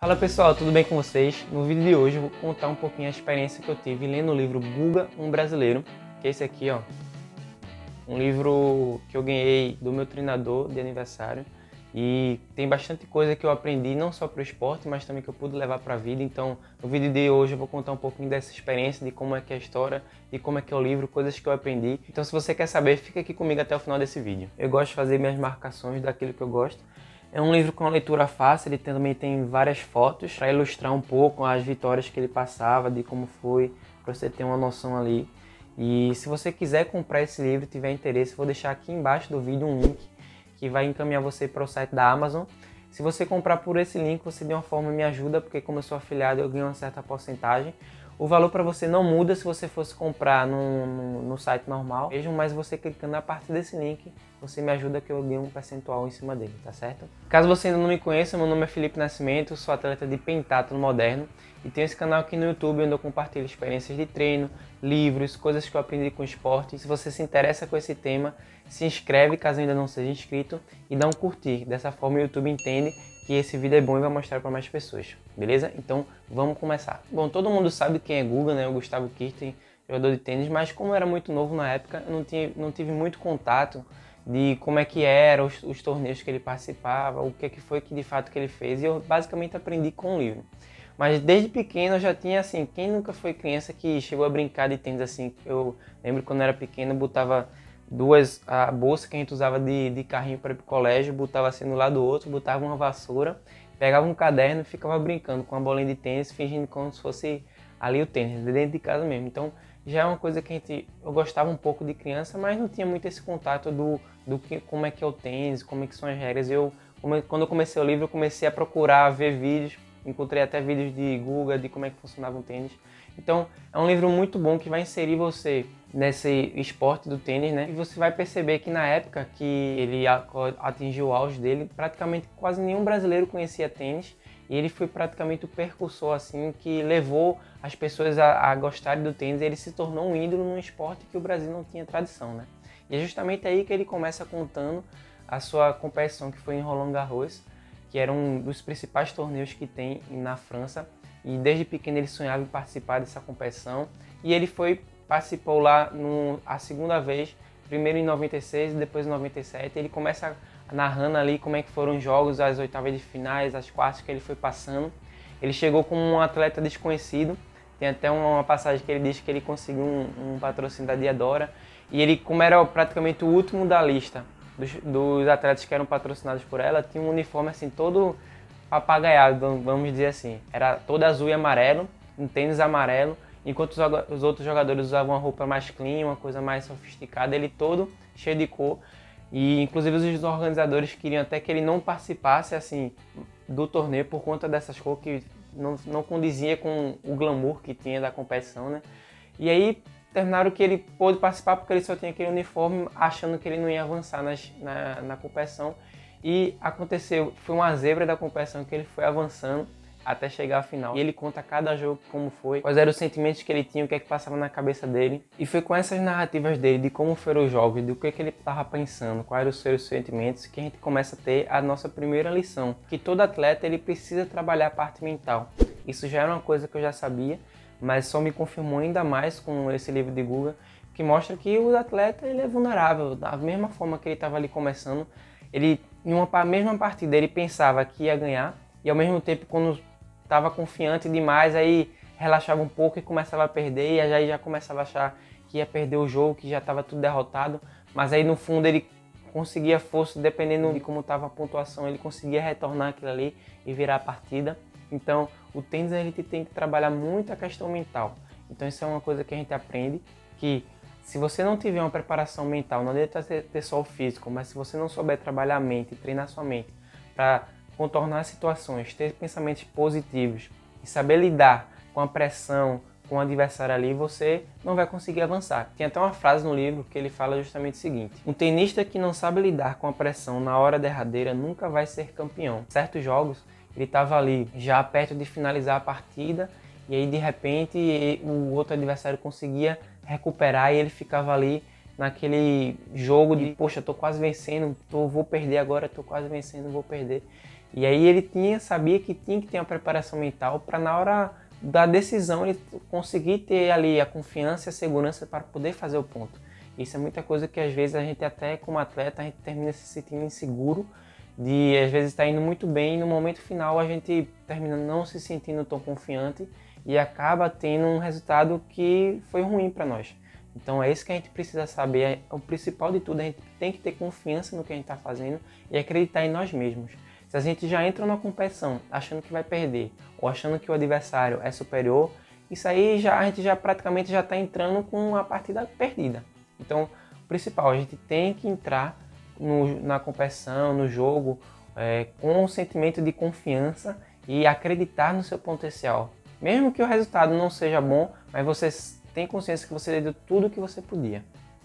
Fala pessoal, tudo bem com vocês? No vídeo de hoje eu vou contar um pouquinho a experiência que eu tive lendo o livro Guga, um Brasileiro, que é esse aqui, ó. Um livro que eu ganhei do meu treinador de aniversário e tem bastante coisa que eu aprendi, não só para o esporte, mas também que eu pude levar para a vida. Então, no vídeo de hoje eu vou contar um pouquinho dessa experiência, de como é que é a história, de como é que é o livro, coisas que eu aprendi. Então, se você quer saber, fica aqui comigo até o final desse vídeo. Eu gosto de fazer minhas marcações daquilo que eu gosto. É um livro com leitura fácil, ele também tem várias fotos para ilustrar um pouco as vitórias que ele passava, de como foi, para você ter uma noção ali. E se você quiser comprar esse livro e tiver interesse, vou deixar aqui embaixo do vídeo um link que vai encaminhar você para o site da Amazon. Se você comprar por esse link, você de uma forma me ajuda, porque como eu sou afiliado eu ganho uma certa porcentagem. O valor para você não muda se você fosse comprar no site normal, mesmo, mas você clicando a partir desse link, você me ajuda que eu ganho um percentual em cima dele, tá certo? Caso você ainda não me conheça, meu nome é Felipe Nascimento, sou atleta de pentatlo moderno e tenho esse canal aqui no YouTube onde eu compartilho experiências de treino, livros, coisas que eu aprendi com esporte. Se você se interessa com esse tema, se inscreve caso ainda não seja inscrito e dá um curtir. Dessa forma o YouTube entende que esse vídeo é bom e vai mostrar para mais pessoas, beleza? Então vamos começar. Bom, todo mundo sabe quem é Guga, né? O Gustavo Kirten, jogador de tênis, mas como eu era muito novo na época, eu não tive muito contato de como é que eram os torneios que ele participava, o que foi que de fato que ele fez, e eu basicamente aprendi com o livro. Mas desde pequeno eu já tinha assim, quem nunca foi criança que chegou a brincar de tênis assim? Eu lembro quando eu era pequeno, eu botava a bolsa que a gente usava de carrinho para ir pro colégio, botava assim no lado do outro, botava uma vassoura, pegava um caderno e ficava brincando com a bolinha de tênis, fingindo como se fosse ali o tênis, dentro de casa mesmo. Então já é uma coisa que eu gostava um pouco de criança, mas não tinha muito esse contato como é que é o tênis, como é que são as regras. Quando eu comecei o livro, eu comecei a procurar, ver vídeos, encontrei até vídeos de Guga, de como é que funcionava o tênis. Então é um livro muito bom que vai inserir você nesse esporte do tênis, né? E você vai perceber que na época que ele atingiu o auge dele, praticamente quase nenhum brasileiro conhecia tênis. E ele foi praticamente o precursor, assim, que levou as pessoas a gostarem do tênis. Ele se tornou um ídolo num esporte que o Brasil não tinha tradição, né? E é justamente aí que ele começa contando a sua competição, que foi em Roland Garros, que era um dos principais torneios que tem na França. E desde pequeno ele sonhava em participar dessa competição. E ele participou lá a segunda vez, primeiro em 96 e depois em 97. Ele começa narrando ali como é que foram os jogos, as oitavas de finais, as quartas que ele foi passando. Ele chegou como um atleta desconhecido. Tem até uma passagem que ele diz que ele conseguiu um patrocínio da Diadora. E ele, como era praticamente o último da lista dos atletas que eram patrocinados por ela, tinha um uniforme assim todo papagaiado, vamos dizer assim. Era todo azul e amarelo, um tênis amarelo, enquanto os outros jogadores usavam uma roupa mais clean, uma coisa mais sofisticada, ele todo cheio de cor. E inclusive os organizadores queriam até que ele não participasse assim do torneio por conta dessas cores que não condizia com o glamour que tinha da competição, né? E aí terminaram que ele pôde participar porque ele só tinha aquele uniforme, achando que ele não ia avançar na competição. E aconteceu, foi uma zebra da competição que ele foi avançando até chegar à final. E ele conta cada jogo como foi, quais eram os sentimentos que ele tinha, o que é que passava na cabeça dele. E foi com essas narrativas dele, de como foram os jogos, do que ele estava pensando, quais eram os seus sentimentos, que a gente começa a ter a nossa primeira lição. Que todo atleta ele precisa trabalhar a parte mental. Isso já era uma coisa que eu já sabia, mas só me confirmou ainda mais com esse livro de Guga, que mostra que o atleta ele é vulnerável. Da mesma forma que ele estava ali começando, ele, em uma mesma partida, ele pensava que ia ganhar, e ao mesmo tempo, quando estava confiante demais, aí relaxava um pouco e começava a perder, e aí já começava a achar que ia perder o jogo, que já estava tudo derrotado, mas aí no fundo ele conseguia força, dependendo de como estava a pontuação, ele conseguia retornar aquilo ali e virar a partida. Então o tênis a gente tem que trabalhar muito a questão mental. Então isso é uma coisa que a gente aprende, que se você não tiver uma preparação mental, não adianta ter só o físico, mas se você não souber trabalhar a mente, treinar sua mente para contornar as situações, ter pensamentos positivos e saber lidar com a pressão, com o adversário ali, você não vai conseguir avançar. Tem até uma frase no livro que ele fala justamente o seguinte: um tenista que não sabe lidar com a pressão na hora derradeira nunca vai ser campeão. Certos jogos, ele estava ali já perto de finalizar a partida e aí de repente o outro adversário conseguia recuperar e ele ficava ali naquele jogo de, poxa, tô quase vencendo, vou perder agora, tô quase vencendo, vou perder. E aí ele sabia que tinha que ter uma preparação mental para na hora da decisão ele conseguir ter ali a confiança e a segurança para poder fazer o ponto. Isso é muita coisa que às vezes a gente até como atleta a gente termina se sentindo inseguro de às vezes estar indo muito bem e no momento final a gente termina não se sentindo tão confiante e acaba tendo um resultado que foi ruim para nós. Então é isso que a gente precisa saber, o principal de tudo, a gente tem que ter confiança no que a gente está fazendo e acreditar em nós mesmos. Se a gente já entra numa competição achando que vai perder ou achando que o adversário é superior, isso aí a gente já praticamente já está entrando com a partida perdida. Então o principal, a gente tem que entrar na competição, no jogo, com um sentimento de confiança e acreditar no seu potencial. Mesmo que o resultado não seja bom, mas você tem consciência que você deu tudo o que você podia.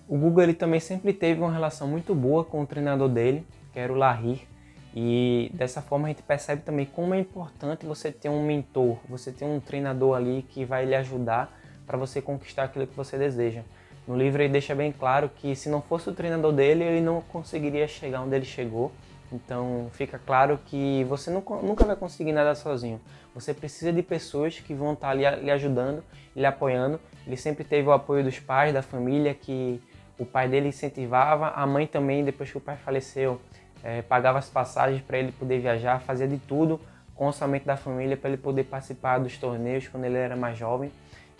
O Guga ele também sempre teve uma relação muito boa com o treinador dele, que era o Lahir, e dessa forma a gente percebe também como é importante você ter um mentor, você ter um treinador ali que vai lhe ajudar para você conquistar aquilo que você deseja. No livro ele deixa bem claro que se não fosse o treinador dele, ele não conseguiria chegar onde ele chegou. Então fica claro que você nunca vai conseguir nada sozinho. Você precisa de pessoas que vão estar ali lhe ajudando, lhe apoiando. Ele sempre teve o apoio dos pais, da família, que o pai dele incentivava. A mãe também, depois que o pai faleceu, pagava as passagens para ele poder viajar, fazia de tudo com o orçamento da família para ele poder participar dos torneios quando ele era mais jovem.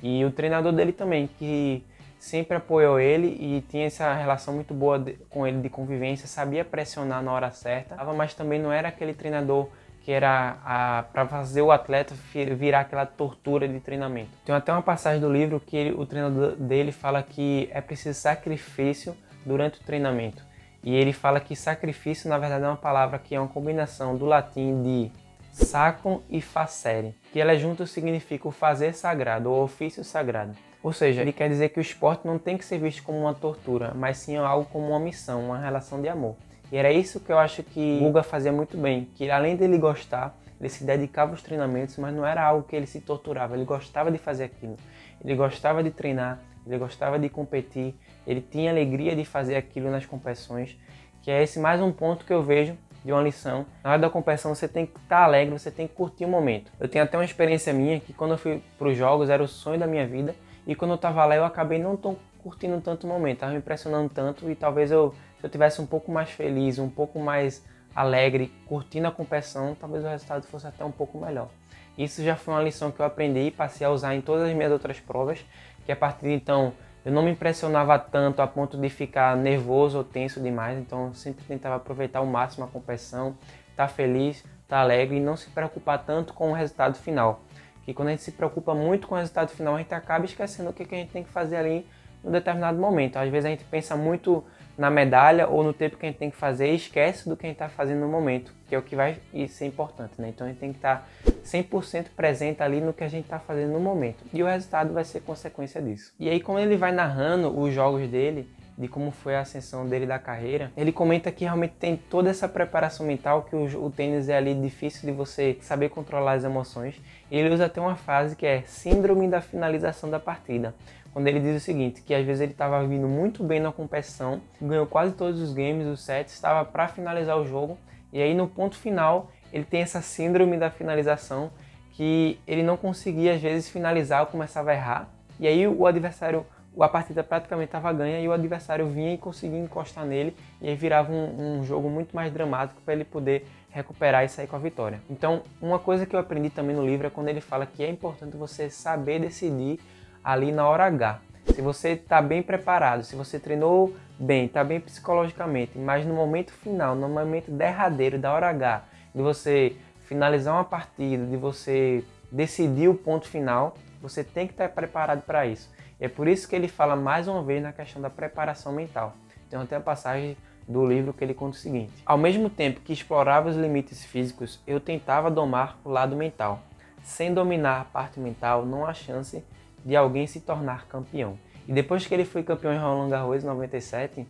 E o treinador dele também, que sempre apoiou ele e tinha essa relação muito boa com ele de convivência, sabia pressionar na hora certa, mas também não era aquele treinador que era para fazer o atleta virar aquela tortura de treinamento. Tem até uma passagem do livro que o treinador dele fala que é preciso sacrifício durante o treinamento. E ele fala que sacrifício, na verdade, é uma palavra que é uma combinação do latim de sacrum e facere, que ela junto significa o fazer sagrado, ou ofício sagrado. Ou seja, ele quer dizer que o esporte não tem que ser visto como uma tortura, mas sim algo como uma missão, uma relação de amor. E era isso que eu acho que o Guga fazia muito bem, que além dele gostar, ele se dedicava aos treinamentos, mas não era algo que ele se torturava, ele gostava de fazer aquilo. Ele gostava de treinar, ele gostava de competir, ele tinha alegria de fazer aquilo nas competições, que é esse mais um ponto que eu vejo de uma lição. Na hora da competição você tem que estar alegre, você tem que curtir o momento. Eu tenho até uma experiência minha que quando eu fui para os jogos era o sonho da minha vida, e quando eu estava lá eu acabei não tão curtindo tanto o momento, estava me impressionando tanto e talvez se eu tivesse um pouco mais feliz, um pouco mais alegre, curtindo a competição, talvez o resultado fosse até um pouco melhor. Isso já foi uma lição que eu aprendi e passei a usar em todas as minhas outras provas, que a partir de então eu não me impressionava tanto a ponto de ficar nervoso ou tenso demais, então eu sempre tentava aproveitar ao máximo a competição, estar feliz, estar alegre e não se preocupar tanto com o resultado final. E quando a gente se preocupa muito com o resultado final, a gente acaba esquecendo o que a gente tem que fazer ali em um determinado momento. Às vezes a gente pensa muito na medalha ou no tempo que a gente tem que fazer e esquece do que a gente está fazendo no momento, que é o que vai ser importante, né? Então a gente tem que estar 100% presente ali no que a gente está fazendo no momento. E o resultado vai ser consequência disso. E aí, quando ele vai narrando os jogos dele, de como foi a ascensão dele da carreira, ele comenta que realmente tem toda essa preparação mental, que o tênis é ali difícil de você saber controlar as emoções. E ele usa até uma frase que é síndrome da finalização da partida, quando ele diz o seguinte, que às vezes ele estava vindo muito bem na competição, ganhou quase todos os games, os sets, estava para finalizar o jogo, e aí no ponto final ele tem essa síndrome da finalização, que ele não conseguia às vezes finalizar ou começava a errar, e aí o adversário, a partida praticamente estava ganha e o adversário vinha e conseguia encostar nele e aí virava um jogo muito mais dramático para ele poder recuperar e sair com a vitória. Então, uma coisa que eu aprendi também no livro é quando ele fala que é importante você saber decidir ali na hora H. Se você está bem preparado, se você treinou bem, está bem psicologicamente, mas no momento final, no momento derradeiro da hora H, de você finalizar uma partida, de você decidir o ponto final, você tem que estar preparado para isso. E é por isso que ele fala mais uma vez na questão da preparação mental. Tem até a passagem do livro que ele conta o seguinte: ao mesmo tempo que explorava os limites físicos, eu tentava domar o lado mental. Sem dominar a parte mental, não há chance de alguém se tornar campeão. E depois que ele foi campeão em Roland Garros em 97,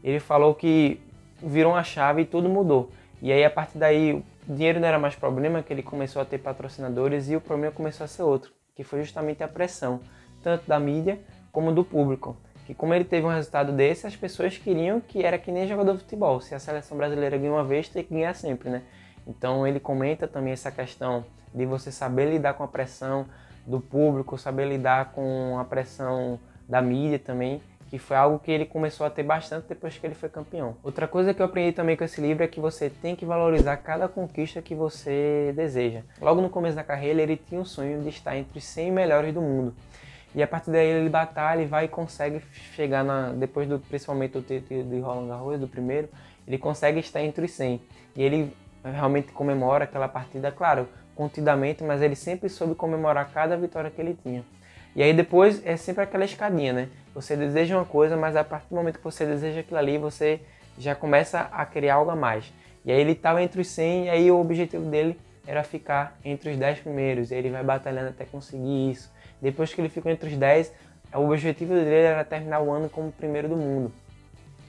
ele falou que virou uma chave e tudo mudou. E aí a partir daí o dinheiro não era mais problema, que ele começou a ter patrocinadores e o problema começou a ser outro, que foi justamente a pressão, tanto da mídia como do público. Que como ele teve um resultado desse, as pessoas queriam que era que nem jogador de futebol. Se a seleção brasileira ganha uma vez, tem que ganhar sempre, né? Então ele comenta também essa questão de você saber lidar com a pressão do público, saber lidar com a pressão da mídia também, que foi algo que ele começou a ter bastante depois que ele foi campeão. Outra coisa que eu aprendi também com esse livro é que você tem que valorizar cada conquista que você deseja. Logo no começo da carreira ele tinha o sonho de estar entre os 100 melhores do mundo. E a partir daí ele batalha e vai e consegue chegar depois principalmente do título de Roland Garros, do primeiro, ele consegue estar entre os 100. E ele realmente comemora aquela partida, claro, contidamente, mas ele sempre soube comemorar cada vitória que ele tinha. E aí depois é sempre aquela escadinha, né? Você deseja uma coisa, mas a partir do momento que você deseja aquilo ali, você já começa a criar algo a mais. E aí ele estava entre os 100 e aí o objetivo dele era ficar entre os 10 primeiros. E aí ele vai batalhando até conseguir isso. Depois que ele ficou entre os 10, o objetivo dele era terminar o ano como primeiro do mundo.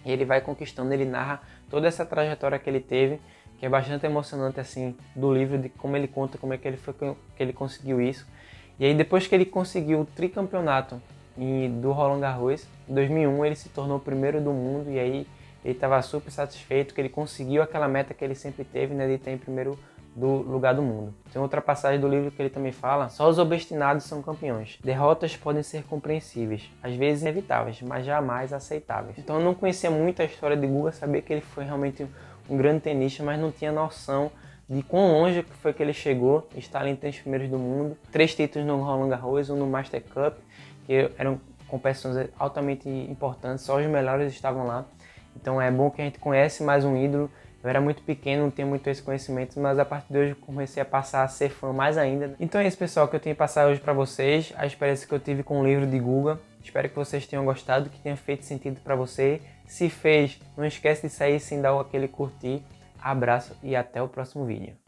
E ele vai conquistando, ele narra toda essa trajetória que ele teve, que é bastante emocionante assim, do livro, de como ele conta, como é que ele conseguiu isso. E aí depois que ele conseguiu o tricampeonato do Roland Garros, em 2001 ele se tornou o primeiro do mundo e aí ele estava super satisfeito que ele conseguiu aquela meta que ele sempre teve, né, de estar em primeiro do lugar do mundo. Tem outra passagem do livro que ele também fala: só os obstinados são campeões. Derrotas podem ser compreensíveis, às vezes inevitáveis, mas jamais aceitáveis. Então eu não conhecia muito a história de Guga, sabia que ele foi realmente um grande tenista, mas não tinha noção de quão longe foi que ele chegou, estar entre os primeiros do mundo. 3 títulos no Roland Garros, um no Master Cup, que eram competições altamente importantes, só os melhores estavam lá. Então é bom que a gente conhece mais um ídolo. Eu era muito pequeno, não tinha muito esse conhecimento, mas a partir de hoje eu comecei a passar a ser fã mais ainda. Então é isso, pessoal, que eu tenho que passar hoje para vocês, a experiência que eu tive com o livro de Guga. Espero que vocês tenham gostado, que tenha feito sentido para você. Se fez, não esquece de sair sem dar aquele curtir. Abraço e até o próximo vídeo.